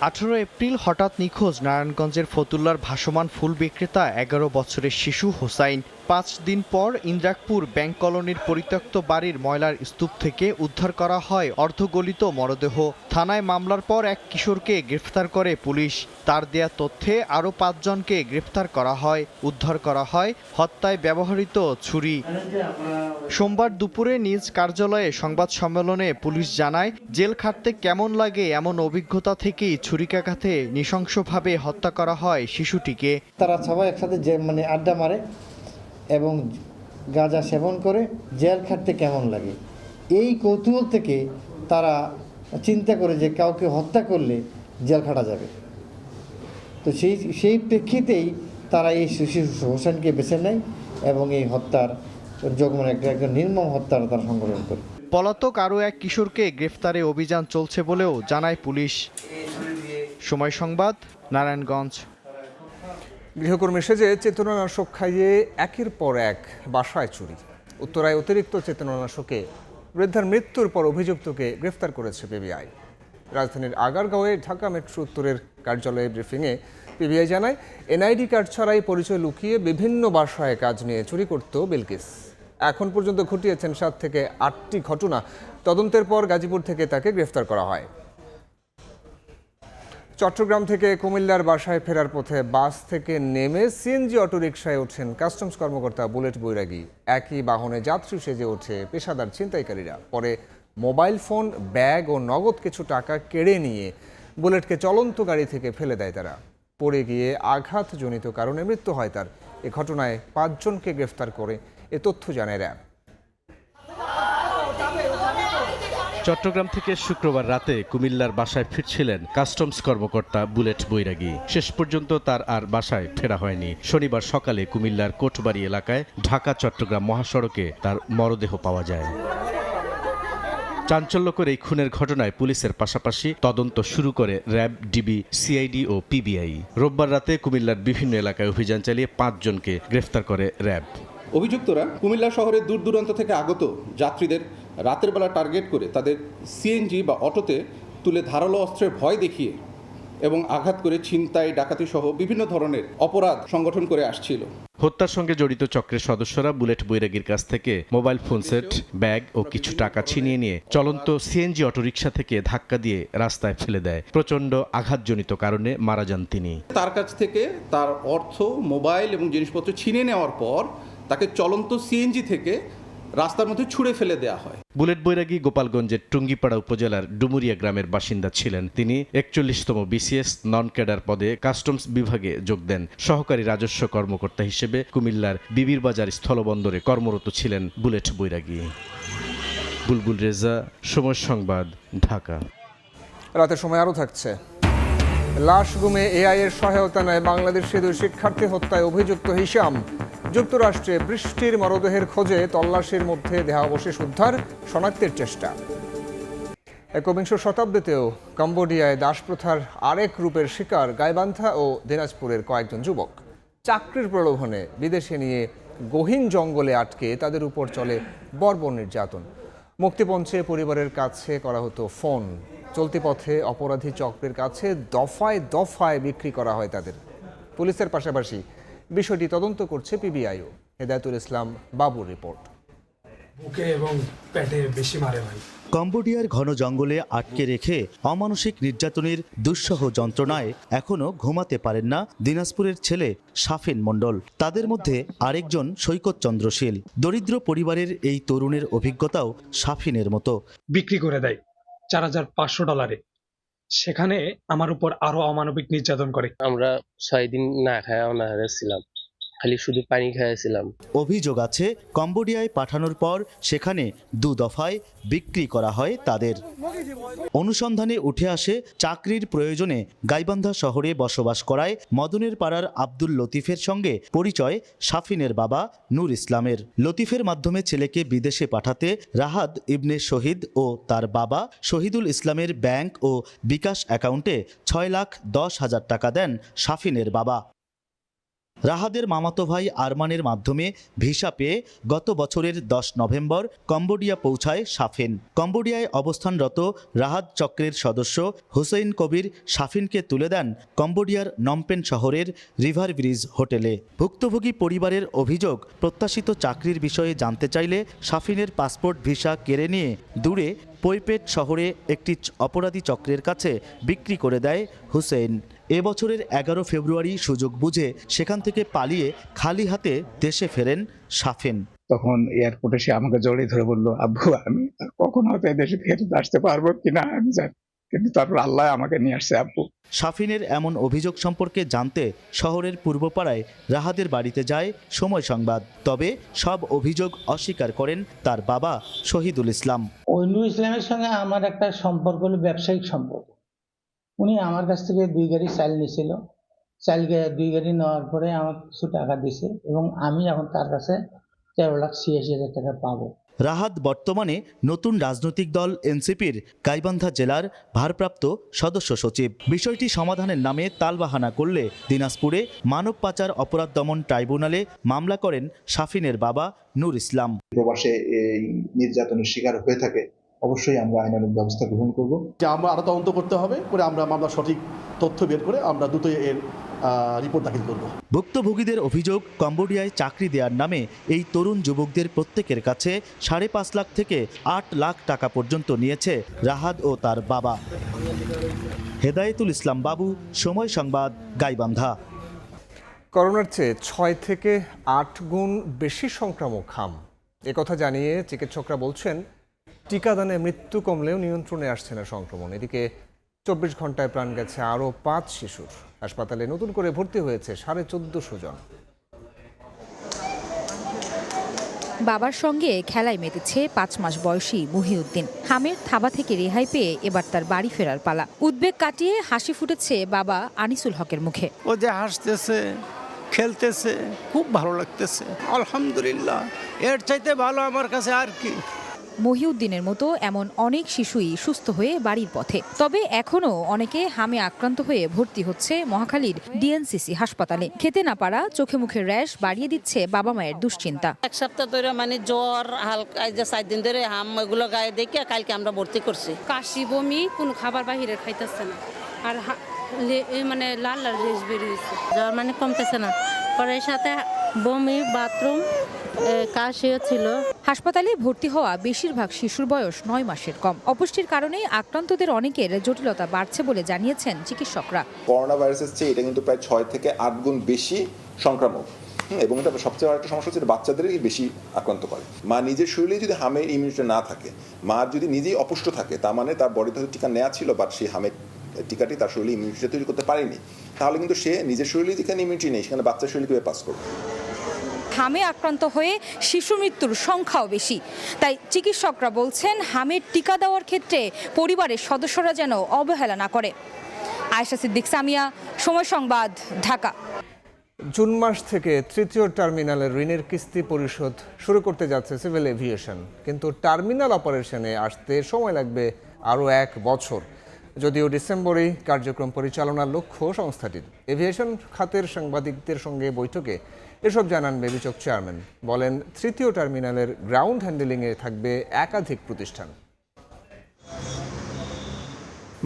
18 এপ্রিল হঠাৎ নিখোঁজ নারায়ণগঞ্জের ফতুল্লার ভাসমান ফুল বিক্রেতা 11 বছরের শিশু হোসাইন। 5 দিন পর ইন্দ্রাকপুর ব্যাংক কলোনির পরিত্যক্ত বাড়ির ময়লার স্তূপ থেকে উদ্ধার করা হয় অর্ধগলিত মরদেহ। থানায় মামলার পর এক কিশোরকে গ্রেফতার করে পুলিশ। তার দেয়া তথ্যে আরও 5 জনকে গ্রেফতার করা হয়। উদ্ধার করা হয় হত্যায় ব্যবহৃত ছুরি। সোমবার দুপুরে নিজ কার্যালয়ে সংবাদ সম্মেলনে পুলিশ জানায়, জেল খাটতে কেমন লাগে এমন অভিজ্ঞতা থেকেই ছুরিকাঘাতে নৃশংসভাবে হত্যা করা হয় শিশুটিকে। তারা সবাই একসাথে আড্ডা মারে এবং গাঁজা সেবন করে জেল খাটতে কেমন লাগে, এই কৌতূহল থেকে তারা চিন্তা করে যে কাউকে হত্যা করলে জেল খাটা যাবে। তো সেই প্রেক্ষিতেই তারা এই শিশু হোসেনকে বেছে নেয় এবং এই হত্যার একটা নির্মম হত্যার তারা সংগঠন করে। পলাতক আরও এক কিশোরকে গ্রেফতারে অভিযান চলছে বলেও জানায় পুলিশ। সময় সংবাদ, নারায়ণগঞ্জ। গৃহকর্মী সেজে চেতনানাশক খাইয়ে একের পর এক বাসায় চুরি। উত্তরায় অতিরিক্ত চেতনানাশকে বৃদ্ধার মৃত্যুর পর অভিযুক্তকে গ্রেফতার করেছে পিবিআই। রাজধানীর আগারগাঁওয়ে ঢাকা মেট্রো উত্তরের কার্যালয়ে ব্রিফিংয়ে পিবিআই জানায়, এনআইডি কার্ড ছাড়াই পরিচয় লুকিয়ে বিভিন্ন বাসায় কাজ নিয়ে চুরি করত বিলকিস। এখন পর্যন্ত ঘটিয়েছেন 7 থেকে 8টি ঘটনা। তদন্তের পর গাজীপুর থেকে তাকে গ্রেফতার করা হয়। চট্টগ্রাম থেকে কুমিল্লার বাসায় ফেরার পথে বাস থেকে নেমে সিএনজি অটোরিকশায় ওঠেন কাস্টমস কর্মকর্তা বুলেট বৈরাগী। একই বাহনে যাত্রী সেজে ওঠে পেশাদার ছিনতাইকারীরা। পরে মোবাইল ফোন, ব্যাগ ও নগদ কিছু টাকা কেড়ে নিয়ে বুলেটকে চলন্ত গাড়ি থেকে ফেলে দেয় তারা। পড়ে গিয়ে আঘাতজনিত কারণে মৃত্যু হয় তার। এ ঘটনায় 5 জনকে গ্রেফতার করে এ তথ্য জানায় র্যাব। চট্টগ্রাম থেকে শুক্রবার রাতে কুমিল্লার বাসায় ফিরছিলেন কাস্টমস কর্মকর্তা বুলেট বৈরাগী। শেষ পর্যন্ত তার আর বাসায় ফেরা হয়নি। শনিবার সকালে কুমিল্লার কোটবাড়ি এলাকায় ঢাকা চট্টগ্রাম মহাসড়কে তার মরদেহ পাওয়া যায়। চাঞ্চল্যকর এই খুনের ঘটনায় পুলিশের পাশাপাশি তদন্ত শুরু করে র্যাব, ডিবি, সিআইডি ও পিবিআই। রোববার রাতে কুমিল্লার বিভিন্ন এলাকায় অভিযান চালিয়ে 5 জনকে গ্রেফতার করে র্যাব। অভিযুক্তরা কুমিল্লা শহরের দূর দূরান্ত থেকে আগত যাত্রীদের রাতের বেলা টার্গেট করে তাদের সিএনজি বা অটোতে তুলে ধারালো অস্ত্রের ভয় দেখিয়ে এবং আঘাত করে ছিনতাই, ডাকাতি সহ বিভিন্ন ধরনের অপরাধ সংগঠন করে আসছিল। হত্যার সঙ্গে জড়িত চক্রের সদস্যরা বুলেট বৈরাগীর কাছ থেকে মোবাইল ফোন সেট, ব্যাগ ও কিছু টাকা ছিনিয়ে নিয়ে চলন্ত সিএনজি অটোরিকশা থেকে ধাক্কা দিয়ে রাস্তায় ফেলে দেয়। প্রচণ্ড আঘাতজনিত কারণে মারা যান তিনি। তার কাছ থেকে তার অর্থ, মোবাইল এবং জিনিসপত্র ছিনিয়ে নেওয়ার পর তাকে চলন্ত সিএনজি থেকে রাস্তার মধ্যে ছুঁড়ে ফেলে দেওয়া হয়। বুলেট বৈরাগী গোপালগঞ্জের টুঙ্গিপাড়া উপজেলার ডুমুরিয়া গ্রামের বাসিন্দা ছিলেন। তিনি 41তম বিসিএস নন ক্যাডার পদে কাস্টমস বিভাগে যোগ দেন। সহকারী রাজস্ব কর্মকর্তা হিসেবে কুমিল্লার বিবিরবাজার স্থলবন্দরে কর্মরত ছিলেন বুলেট বৈরাগী। বুলবুল রেজা, সময় সংবাদ, ঢাকা। রাতের সময় আরও থাকছে। লাশ গুমে এআই এর সহায়তা নেয় বাংলাদেশি 2 শিক্ষার্থী হত্যায় অভিযুক্ত হিশাম। যুক্তরাষ্ট্রে বৃষ্টির মরদেহের খোঁজে তল্লাশির মধ্যে দেহাবশেষ উদ্ধার, শনাক্তের চেষ্টা। 21শ শতাব্দীতেও কম্বোডিয়ায় দাসপ্রথার আরেক রূপের শিকার গাইবান্ধা ও দিনাজপুরের কয়েকজন যুবক। চাকরির প্রলোভনে বিদেশে নিয়ে গহীন জঙ্গলে আটকে তাদের উপর চলে বর্বর নির্যাতন। মুক্তিপঞ্চে পরিবারের কাছে করা হতো ফোন। চলতি পথে অপরাধী চক্রের কাছে দফায় দফায় বিক্রি করা হয় তাদের। পুলিশের পাশাপাশি বিষয়টি তদন্ত করছে পিবিআইও। হেদায়েতুল ইসলাম বাবুর রিপোর্ট। বুকে এবং পেটে বেশি মারে ভাই। কম্বোডিয়ার ঘন জঙ্গলে আটকে রেখে অমানসিক নির্যাতনের দুঃসহ যন্ত্রণায় এখনো ঘুমাতে পারেন না দিনাজপুরের ছেলে শাফিন মণ্ডল। তাদের মধ্যে আরেকজন সৈকত চন্দ্রশীল। দরিদ্র পরিবারের এই তরুণের অভিজ্ঞতাও শাফিনের মতো। বিক্রি করে দেয় $4,500। সেখানে আমার উপর আরো অমানবিক নির্যাতন করে। আমরা 6 দিন না খায় অনাহারে ছিলাম, খালি শুধু পানি খাইছিলাম। অভিযোগ আছে কম্বোডিয়ায় পাঠানোর পর সেখানে 2 দফায় বিক্রি করা হয় তাদের। অনুসন্ধানে উঠে আসে চাকরির প্রয়োজনে গাইবান্ধা শহরে বসবাস করায় মদনের পাড়ার আব্দুল লতিফের সঙ্গে পরিচয় শাফিনের বাবা নূর ইসলামের। লতিফের মাধ্যমে ছেলেকে বিদেশে পাঠাতে রাহাদ ইবনে শহীদ ও তার বাবা শহীদুল ইসলামের ব্যাংক ও বিকাশ অ্যাকাউন্টে 6,10,000 টাকা দেন শাফিনের বাবা। রাহাদের মামাতো ভাই আরমানের মাধ্যমে ভিসা পেয়ে গত বছরের 10 নভেম্বর কম্বোডিয়া পৌঁছায় শাফিন। কম্বোডিয়ায় অবস্থানরত রাহাদ চক্রের সদস্য হুসেইন কবির শাফিনকে তুলে দেন কম্বোডিয়ার নমপেন শহরের রিভার ব্রিজ হোটেলে। ভুক্তভোগী পরিবারের অভিযোগ, প্রত্যাশিত চাকরির বিষয়ে জানতে চাইলে শাফিনের পাসপোর্ট ভিসা কেড়ে নিয়ে দূরে পৈপেট শহরে একটি অপরাধী চক্রের কাছে বিক্রি করে দেয় হুসেইন। এবছরের 11 ফেব্রুয়ারি সুযোগ বুঝে সেখান থেকে পালিয়ে খালি হাতে দেশে ফেরেন শাফিন। তখন এয়ারপোর্টে সে আমাকে জড়িয়ে ধরে বলল, আব্বু আমি কখন হয়তো দেশে ফেরত আসতে পারবো কিনা আমি জানি, কিন্তু তারপর আল্লাহ আমাকে নিয়ে আসছে আব্বু। শাফিনের এমন অভিযোগ সম্পর্কে জানতে শহরের পূর্বপাড়ায় রাহাদের বাড়িতে যায় সময় সংবাদ। তবে সব অভিযোগ অস্বীকার করেন তার বাবা শহীদুল ইসলাম। নূর ইসলামের সঙ্গে আমার একটা সম্পর্ক হলো ব্যবসায়িক সম্পর্ক। উনি আমার কাছ থেকে 2 গাড়ি চাল নিয়েছিল। 2 গাড়ি নেওয়ার পরে আমার কিছু টাকা দিছে এবং আমি এখন তার কাছে 13,86,000 টাকা পাবো। রাহাত বর্তমানে নতুন রাজনৈতিক দল এনসিপির গাইবান্ধা জেলার ভারপ্রাপ্ত সদস্য সচিব। বিষয়টি সমাধানের নামে তালবাহানা করলে দিনাজপুরে মানব পাচার অপরাধ দমন ট্রাইব্যুনালে মামলা করেন শাফিনের বাবা নূর ইসলাম। প্রবাসে এই নির্যাতনের শিকার হয়ে থাকে, অবশ্যই আমরা আইনানুগ ব্যবস্থা গ্রহণ করব। যে আমরা আরো তদন্ত করতে হবে, করে আমরা মামলার সঠিক তথ্য বের করে আমরা দ্রুতই এর রিপোর্ট দাখিল করব। ভুক্তভোগীদের অভিযোগ, কম্বোডিয়ায় চাকরি দেওয়ার নামে এই তরুণ যুবকদের প্রত্যেকের কাছে 5.5 লাখ থেকে 8 লাখ টাকা পর্যন্ত নিয়েছে রাহাত ও তার বাবা। হেদায়েতুল ইসলাম বাবু, সময় সংবাদ, গাইবান্ধা। করোনার চেয়ে 6 থেকে 8 গুণ বেশি সংক্রামক হাম, একথা জানিয়ে চিকিৎসকরা বলছেন টিকাদানে মৃত্যু কমলেও নিয়ন্ত্রণে আসছে না সংক্রমণ। এদিকে 24 ঘন্টায় প্রাণ গেছে আরও 5 শিশুর। হাসপাতালে নতুন করে ভর্তি হয়েছে 1450 জন। বাবার সঙ্গে খেলায় মেতেছে 5 মাস বয়সী মুহিউদ্দিন। হামের থাবা থেকে রেহাই পেয়ে এবার তার বাড়ি ফেরার পালা। উদ্বেগ কাটিয়ে হাসি ফুটেছে বাবা আনিসুল হকের মুখে। ও যে হাসতেছে, খেলতেছে, খুব ভালো লাগতেছে, আলহামদুলিল্লাহ। এর চাইতে ভালো আমার কাছে আর কি। মহিউদ্দিনের মতো এমন অনেক শিশুই সুস্থ হয়ে বাড়ির পথে। তবে এখনও অনেকে হামে আক্রান্ত হয়ে ভর্তি হচ্ছে মহাখালীর ডিএনসিসি হাসপাতালে। খেতে না পারা, চোখে মুখে র্যাশ বাড়িয়ে দিচ্ছে বাবা মায়ের দুশ্চিন্তা। 1 সপ্তাহ ধরে জ্বর, হালকা 4 দিন ধরে হাম এগুলো গায়ে দেখে কালকে আমরা ভর্তি করছি। কাশি, বমি, কোনো খাবার বাহিরের খাইতেছে না, আর লাল লাল রেশ বেরিয়েছে। জ্বর কমতেছে না, পরে সাথে বমি, বাথরুম, কাশিও ছিল। হাসপাতালে ভর্তি হওয়া বেশিরভাগ শিশুর বয়স 9 মাসের কম। অপুষ্টির কারণে আক্রান্তদের অনেকের জটিলতা বাড়ছে বলে জানিয়েছেন চিকিৎসকরা। করোনা ভাইরাসের চেয়ে এটা কিন্তু প্রায় 6 থেকে 8 গুণ বেশি সংক্রামক, এবং এটা সবচেয়ে বড় একটা সমস্যা হচ্ছে বাচ্চাদেরই বেশি আক্রান্ত করে। মা নিজের শরীরে যদি হামের ইমিউনিটি না থাকে, মা যদি নিজেই অপুষ্ট থাকে, তার মানে তার বডিতে হয়তো টিকা নেওয়া ছিল, বাট সেই হামের টিকাটি তার শরীরে ইমিউনিটি তৈরি করতে পারেনি। তাহলে কিন্তু সে নিজের শরীরে যেখানে ইমিউনিটি নেই, সেখানে বাচ্চার শরীরে কিভাবে পাস করবে? হামে আক্রান্ত হয়ে শিশু মৃত্যুর সংখ্যাও বেশি। তাই চিকিৎসকরা বলছেন হামের টিকা দেওয়ার ক্ষেত্রে পরিবারের সদস্যরা যেন অবহেলা না করে। আয়েশা সিদ্দিক, সামিয়া, সময় সংবাদ, ঢাকা। জুন মাস থেকে 3য় টার্মিনালের ঋণের কিস্তি পরিশোধ শুরু করতে যাচ্ছে সিভিল এভিয়েশন, কিন্তু টার্মিনাল অপারেশনে আসতে সময় লাগবে আরও 1 বছর। যদিও ডিসেম্বরেই কার্যক্রম পরিচালনার লক্ষ্য সংস্থাটির। এভিয়েশন খাতের সাংবাদিকদের সঙ্গে বৈঠকে এসব জানান বেবিচক চেয়ারম্যান। বলেন 3য় টার্মিনালের গ্রাউন্ড হ্যান্ডেলিংয়ে থাকবে একাধিক প্রতিষ্ঠান।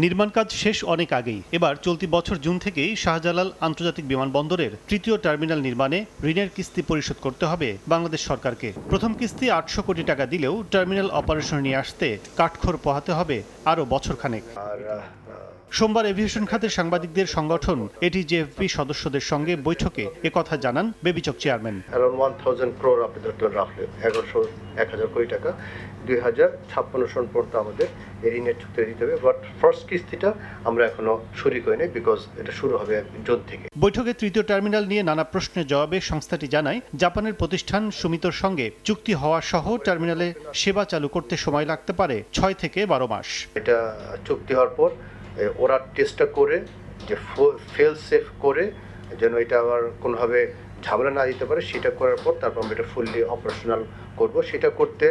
নির্মাণ কাজ শেষ অনেক আগেই। এবার চলতি বছর জুন থেকেই শাহজালাল আন্তর্জাতিক বিমানবন্দরের 3য় টার্মিনাল নির্মাণে ঋণের কিস্তি পরিশোধ করতে হবে বাংলাদেশ সরকারকে। প্রথম কিস্তি 800 কোটি টাকা দিলেও টার্মিনাল অপারেশন নিয়ে আসতে কাঠখড় পোহাতে হবে আরও বছরখানেক। সোমবার এভিয়েশন খাতের সাংবাদিকদের সংগঠন এটিজেএফপি সদস্যদের সঙ্গে বৈঠকে একথা জানান বেবিচক চেয়ারম্যান। অ্যারাউন্ড 1000 crore আপনি ধরতে রাখলে 1100-1000 কোটি টাকা 2056 সন পর্যন্ত আমাদের এই ঋণের চুক্তি দিতে হবে। বাট ফার্স্ট কিস্তিটা আমরা এখনো শুরু করিনি, বিকজ এটা শুরু হবে জুন থেকে। বৈঠকে 3য় টার্মিনাল নিয়ে নানা প্রশ্নের জবাবে সংস্থাটি জানায়, জাপানের প্রতিষ্ঠান সুমিতোর সঙ্গে চুক্তি হওয়া সহ টার্মিনালে সেবা চালু করতে সময় লাগতে পারে 6 থেকে 12 মাস। এটা চুক্তি হওয়ার পর ওরা টেস্টটা করে যে ফেল সেফ করে যেন এটা আবার কোনোভাবে ঝামেলা না দিতে পারে, সেটা করার পর তারপর আমরা এটা ফুললি অপারেশনাল করব। সেটা করতে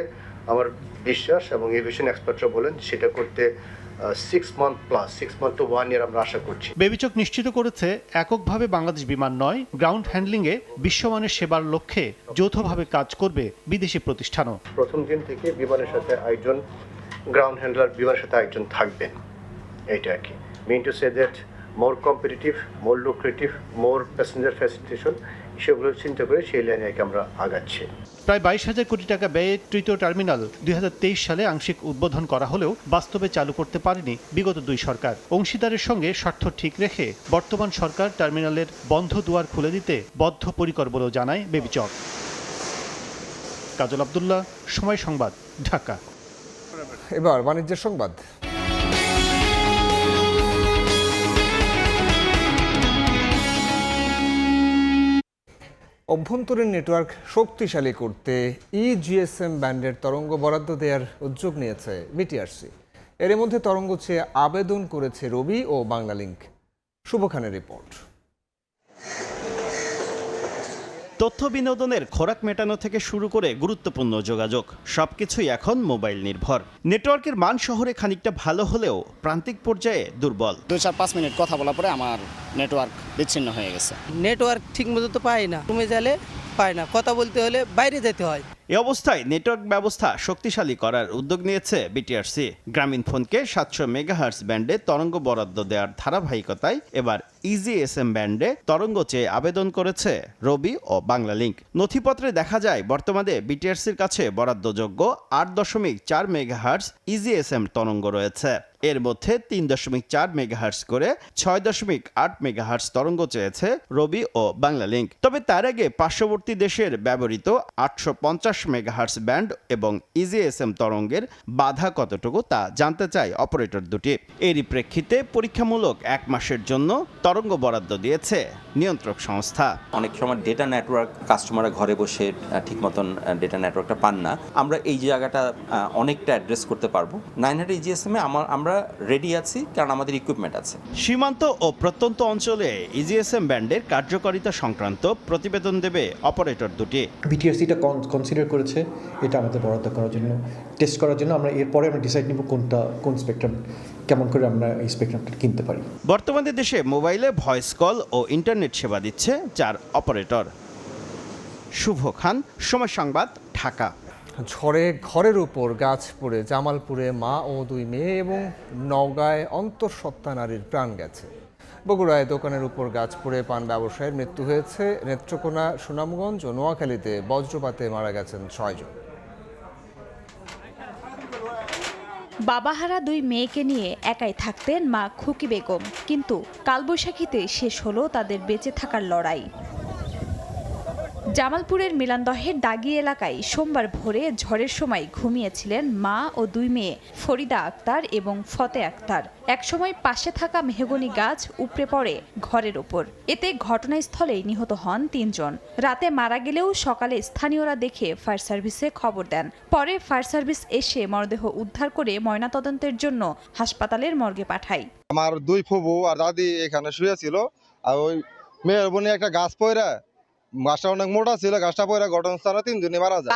আমার বিশ্বাস, এবং এভিয়েশন এক্সপার্টরা বলেন সেটা করতে 6 মান্থ প্লাস 6 মান্থ টু 1 ইয়ার আমরা আশা করছি। বেবিচক নিশ্চিত করেছে, এককভাবে বাংলাদেশ বিমান নয়, গ্রাউন্ড হ্যান্ডলিংয়ে বিশ্বমানের সেবার লক্ষ্যে যৌথভাবে কাজ করবে বিদেশি প্রতিষ্ঠানও। প্রথম দিন থেকে বিমানের সাথে একজন গ্রাউন্ড হ্যান্ডলার বিমানের সাথে একজন থাকবেন, এইটা আর কি। Mean to say that more competitive, more lucrative, more passenger facilitation, সেগুলো চিন্তা করে সেই লাইনে আমরা আগাচ্ছি। প্রায় 22,000 কোটি টাকা ব্যয়ে 3য় টার্মিনাল 2023 সালে আংশিক উদ্বোধন করা হলেও বাস্তবে চালু করতে পারেনি বিগত 2 সরকার। অংশীদারের সঙ্গে স্বার্থ ঠিক রেখে বর্তমান সরকার টার্মিনালের বন্ধ দুয়ার খুলে দিতে বদ্ধপরিকর বলেও জানায় বেবিচক। কাজল আব্দুল্লাহ, সময় সংবাদ, ঢাকা। এবার বাণিজ্যের সংবাদ। অভ্যন্তরীণ নেটওয়ার্ক শক্তিশালী করতে ইজিএসএম ব্যান্ডের তরঙ্গ বরাদ্দ দেওয়ার উদ্যোগ নিয়েছে বিটিআরসি। এর মধ্যে তরঙ্গ চেয়ে আবেদন করেছে রবি ও বাংলালিংক। শুভ খানের রিপোর্ট। তথ্য বিনোদনের খোরাক মেটানো থেকে শুরু করে গুরুত্বপূর্ণ যোগাযোগ সবকিছুই এখন মোবাইল নির্ভর। নেটওয়ার্কের মান শহরে খানিকটা ভালো হলেও প্রান্তিক পর্যায়ে দুর্বল। 2-4-5 মিনিট কথা বলার পরে আমার নেটওয়ার্ক বিচ্ছিন্ন হয়ে গেছে। নেটওয়ার্ক ঠিক মতো তো পাই না, রুমে গেলে পাই না, কথা বলতে হলে বাইরে যেতে হয়। এ অবস্থায় নেটওয়ার্ক ব্যবস্থা শক্তিশালী করার উদ্যোগ নিয়েছে বিটিআরসি। গ্রামীণফোনকে 700 মেগাহার্টজ ব্যান্ডে তরঙ্গ বরাদ্দ দেওয়ার ধারাবাহিকতায় এবার ইজিএসএম ব্যান্ডে তরঙ্গ চেয়ে আবেদন করেছে রবি ও বাংলালিংক। নথিপত্রে দেখা যায় বর্তমানে বিটিআরসির কাছে বরাদ্দযোগ্য 8.4 মেগাহার্টজ ইজিএসএম তরঙ্গ রয়েছে। এর মধ্যে 3.4 মেগাহার্টজ করে 6.8 মেগাহার্টজ তরঙ্গ চেয়েছে রবি ও বাংলালিংক। তবে তার আগে পার্শ্ববর্তী দেশের ব্যবহৃত 850 মেগাহার্টজ ব্যান্ড এবং ইজিএসএম তরঙ্গের বাধা কতটুকু তা জানতে চায় অপারেটর দুটি। এরই প্রেক্ষিতে পরীক্ষামূলক 1 মাসের জন্য তরঙ্গ বরাদ্দ দিয়েছে নিয়ন্ত্রক সংস্থা। অনেক সময় ডেটা নেটওয়ার্ক কাস্টমাররা ঘরে বসে ঠিক মতন ডেটা নেটওয়ার্কটা পান না, আমরা এই জায়গাটা অনেকটা অ্যাড্রেস করতে পারবো। 900 ইজিএসএমে আমরা রেডি আছি, কারণ আমাদের ইকুইপমেন্ট আছে। সীমান্ত ও প্রত্যন্ত অঞ্চলে ইজিএসএম ব্যান্ডের কার্যকারিতা সংক্রান্ত প্রতিবেদন দেবে অপারেটর দুটি। বিটিআরসিটা কনসিডার করেছে এটা আমাদের বরাদ্দ করার জন্য, টেস্ট করার জন্য। আমরা এরপরে আমরা ডিসাইড নিব কোন স্পেকট্রাম, কেমন করে আমরা এই স্পেকট্রামটা কিনতে পারি। বর্তমানে দেশে মোবাইলে ভয়েস কল ও ইন্টারনেট সেবা দিচ্ছে 4 অপারেটর। শুভ খান, সময় সংবাদ, ঢাকা। ঝড়ে ঘরের উপর গাছ পড়ে জামালপুরে মা ও 2 মেয়ে এবং নওগাঁয় অন্তঃসত্ত্বা নারীর প্রাণ গেছে। বগুড়ায় দোকানের উপর গাছ পড়ে পান ব্যবসায়ীর মৃত্যু হয়েছে। নেত্রকোনা, সুনামগঞ্জ ও নোয়াখালীতে বজ্রপাতে মারা গেছেন 6 জন। বাবাহারা 2 মেয়েকে নিয়ে একাই থাকতেন মা খুকি বেগম, কিন্তু কালবৈশাখীতে শেষ হলো তাদের বেঁচে থাকার লড়াই। জামালপুরের মিলানদহের দাগি এলাকায় সোমবার ভোরে ঝড়ের সময় ঘুমিয়েছিলেন মা ও 2 মেয়ে ফরিদা আক্তার এবং ফতে আক্তার। একসময় পাশে থাকা মেহগনি গাছ উপড়ে পড়ে ঘরের ওপর। এতে ঘটনাস্থলেই নিহত হন 3 জন। রাতে মারা গেলেও সকালে স্থানীয়রা দেখে ফায়ার সার্ভিসে খবর দেন। পরে ফায়ার সার্ভিস এসে মরদেহ উদ্ধার করে ময়নাতদন্তের জন্য হাসপাতালের মর্গে পাঠায়। আমার 2 ফুফু আর দাদি এখানে শুয়েছিল, আর ওই মেয়ের বোনে একটা গাছ পয়রা, গাছটা অনেক মোটা ছিল, গাছটা পয়রা ঘটনাস্থলে 3 জনই মারা যায়।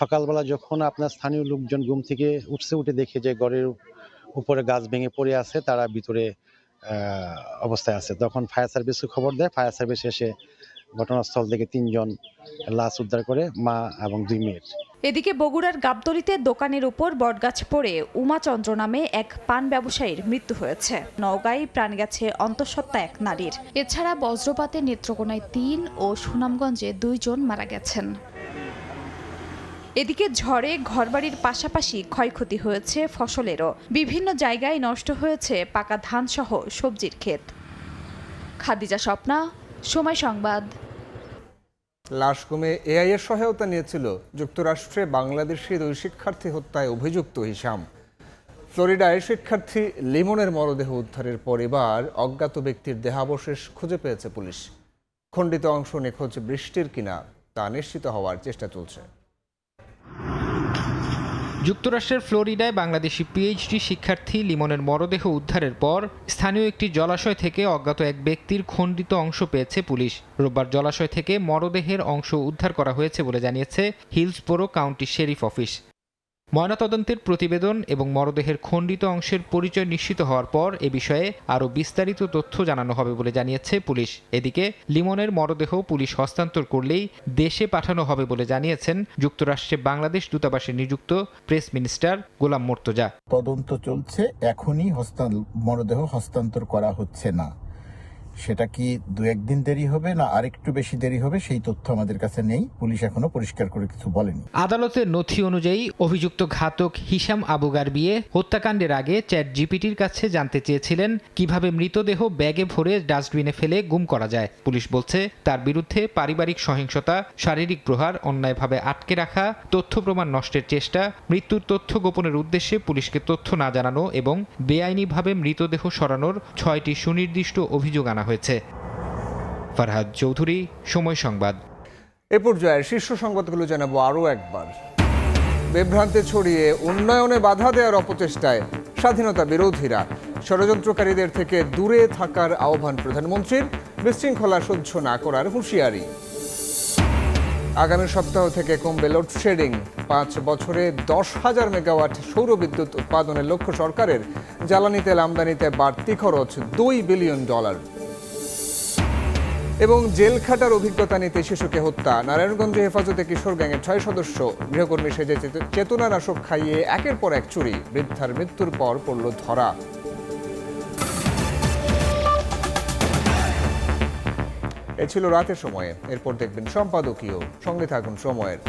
সকালবেলা যখন আপনার স্থানীয় লোকজন ঘুম থেকে উঠে দেখে যে ঘরের উপরে গাছ ভেঙে পড়ে আছে, তারা ভিতরে অবস্থায় আছে, তখন ফায়ার সার্ভিসকে খবর দেয়। ফায়ার সার্ভিস এসে ঘটনাস্থল থেকে 3 জন লাশ উদ্ধার করে, মা এবং 2 মেয়ের। এদিকে বগুড়ার গাবতলীতে দোকানের উপর বটগাছ পড়ে উমাচন্দ্র নামে এক পান ব্যবসায়ীর মৃত্যু হয়েছে। নওগাঁয় প্রাণ গেছে অন্তঃসত্ত্বা 1 নারীর। এছাড়া বজ্রপাতে নেত্রকোনায় 3 ও সুনামগঞ্জে 2 জন মারা গেছেন। এদিকে ঝড়ে ঘরবাড়ির পাশাপাশি ক্ষয়ক্ষতি হয়েছে ফসলেরও। বিভিন্ন জায়গায় নষ্ট হয়েছে পাকা ধান সহ সবজির ক্ষেত। খাদিজা স্বপ্না, সময় সংবাদ। লাশ কমে এআই এর সহায়তা নিয়েছিল যুক্তরাষ্ট্রে বাংলাদেশি 2 শিক্ষার্থী হত্যায় অভিযুক্ত হিশাম। ফ্লোরিডায় শিক্ষার্থী লিমনের মরদেহ উদ্ধারের পর এবার অজ্ঞাত ব্যক্তির দেহাবশেষ খুঁজে পেয়েছে পুলিশ। খণ্ডিত অংশ নিখোঁজ বৃষ্টির কিনা তা নিশ্চিত হওয়ার চেষ্টা চলছে। যুক্তরাষ্ট্রের ফ্লোরিডায় বাংলাদেশি পিএইচডি শিক্ষার্থী লিমনের মরদেহ উদ্ধারের পর স্থানীয় একটি জলাশয় থেকে অজ্ঞাত এক ব্যক্তির খণ্ডিত অংশ পেয়েছে পুলিশ। রোববার জলাশয় থেকে মরদেহের অংশ উদ্ধার করা হয়েছে বলে জানিয়েছে হিলসবোরো কাউন্টি শেরিফ অফিস। ময়নাতদন্তের প্রতিবেদন এবং মরদেহের খণ্ডিত অংশের পরিচয় নিশ্চিত হওয়ার পর এ বিষয়ে আরও বিস্তারিত তথ্য জানানো হবে বলে জানিয়েছে পুলিশ। এদিকে লিমনের মরদেহ পুলিশ হস্তান্তর করলেই দেশে পাঠানো হবে বলে জানিয়েছেন যুক্তরাষ্ট্রে বাংলাদেশ দূতাবাসে নিযুক্ত প্রেস মিনিস্টার গোলাম মোর্তজা। তদন্ত চলছে, এখনই মরদেহ হস্তান্তর করা হচ্ছে না। সেটা কি 2-1 দিন দেরি হবে না আরেকটু বেশি দেরি হবে, সেই তথ্য আমাদের কাছে নেই। পুলিশ এখনো পরিষ্কার করে কিছু বলেনি। আদালতের নথি অনুযায়ী অভিযুক্ত ঘাতক হিশাম আবু গারবিয়ে হত্যাকাণ্ডের আগে চ্যাটজিপিটির কাছে জানতে চেয়েছিলেন কিভাবে মৃতদেহ ব্যাগে ভরে ডাস্টবিনে ফেলে গুম করা যায়। পুলিশ বলছে তার বিরুদ্ধে পারিবারিক সহিংসতা, শারীরিক প্রহার, অন্যায়ভাবে আটকে রাখা, তথ্য প্রমাণ নষ্টের চেষ্টা, মৃত্যুর তথ্য গোপনের উদ্দেশ্যে পুলিশকে তথ্য না জানানো এবং বেআইনিভাবে মৃতদেহ সরানোর 6টি সুনির্দিষ্ট অভিযোগ আনা হয়েছে। ফারহাদ চৌধুরী, সময় সংবাদ। এ পর্যায়ে শীর্ষ সংবাদগুলো জানাবো আরও একবার। বিভ্রান্তি ছড়িয়ে উন্নয়নে বাধা দেওয়ার অপচেষ্টায় স্বাধীনতা বিরোধীরা। ষড়যন্ত্রকারীদের থেকে দূরে থাকার আহ্বান প্রধানমন্ত্রীর, বিশৃঙ্খলা সহ্য না করার হুঁশিয়ারি। আগামী সপ্তাহ থেকে কমবে লোডশেডিং। 5 বছরে 10,000 মেগাওয়াট সৌর বিদ্যুৎ উৎপাদনের লক্ষ্য সরকারের। জ্বালানি তেল আমদানিতে বাড়তি খরচ $2 বিলিয়ন। এবং জেল খাটার অভিজ্ঞতা নিতে শিশুকে হত্যা। নারায়ণগঞ্জে হেফাজতে কিশোর গ্যাংয়ের 6 সদস্য গৃহকর্মী সেজে চেতনানাশক খাইয়ে একের পর এক চুরি। বৃদ্ধার মৃত্যুর পর পড়ল ধরা। এ ছিল রাতের সময়ে। এরপর দেখবেন সম্পাদকীয়। সঙ্গে থাকুন সময়ের।